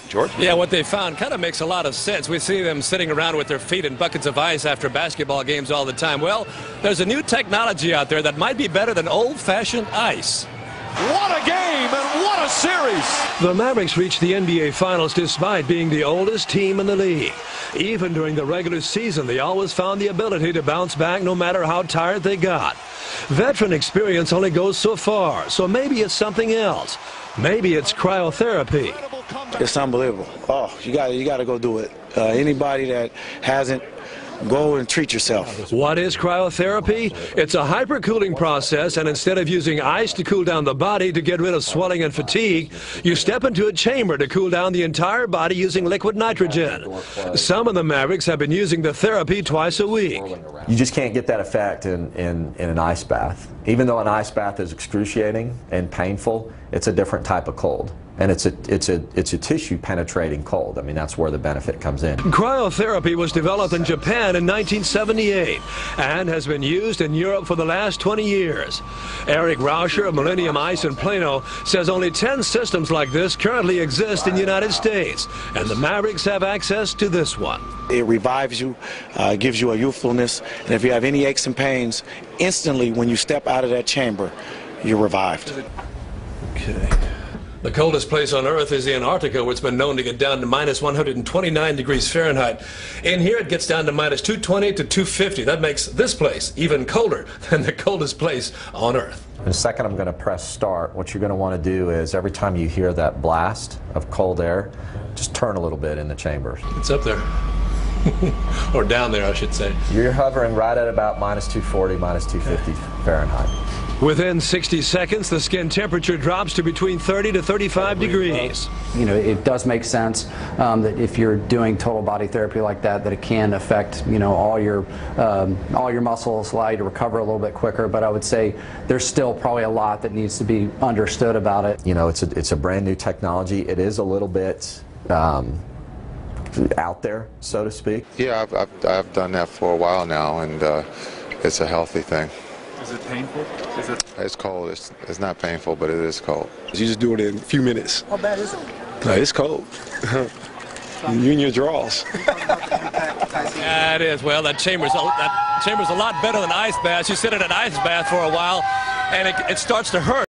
George? Yeah, what they found kind of makes a lot of sense. We see them sitting around with their feet in buckets of ice after basketball games all the time. Well, there's a new technology out there that might be better than old-fashioned ice. What a game and what a series! The Mavericks reached the NBA Finals despite being the oldest team in the league. Even during the regular season, they always found the ability to bounce back no matter how tired they got. Veteran experience only goes so far, so maybe it's something else. Maybe it's cryotherapy. It's unbelievable. Oh, you got to go do it. Anybody that hasn't, go and treat yourself. What is cryotherapy? It's a hypercooling process, and instead of using ice to cool down the body to get rid of swelling and fatigue, you step into a chamber to cool down the entire body using liquid nitrogen. Some of the Mavericks have been using the therapy twice a week. You just can't get that effect in an ice bath. Even though an ice bath is excruciating and painful, it's a different type of cold. And it's a tissue penetrating cold. I mean, that's where the benefit comes in. Cryotherapy was developed in Japan in 1978 and has been used in Europe for the last 20 years. Eric Rauscher of Millennium Ice in Plano says only 10 systems like this currently exist in the United States, and the Mavericks have access to this one. It revives you, gives you a youthfulness, and if you have any aches and pains, instantly when you step out of that chamber, you're revived. Okay. The coldest place on Earth is Antarctica, where it's been known to get down to minus 129 degrees Fahrenheit. In here, it gets down to minus 220 to 250. That makes this place even colder than the coldest place on Earth. In a second, I'm going to press start. What you're going to want to do is every time you hear that blast of cold air, just turn a little bit in the chamber. It's up there. Or down there, I should say. You're hovering right at about minus 240, minus 250 Fahrenheit. Within 60 seconds, the skin temperature drops to between 30 to 35 degrees. You know, it does make sense that if you're doing total body therapy like that, that it can affect, you know, all your muscles, allow you to recover a little bit quicker. But I would say there's still probably a lot that needs to be understood about it. You know, it's a brand new technology. It is a little bit out there, so to speak. Yeah, I've done that for a while now, and it's a healthy thing. Is it painful? It's cold. It's not painful, but it is cold. You just do it in a few minutes. How bad is it? No, it's cold. You in your drawers. Yeah, it is. Well, that chamber's a lot better than ice baths. You sit in an ice bath for a while, and it starts to hurt.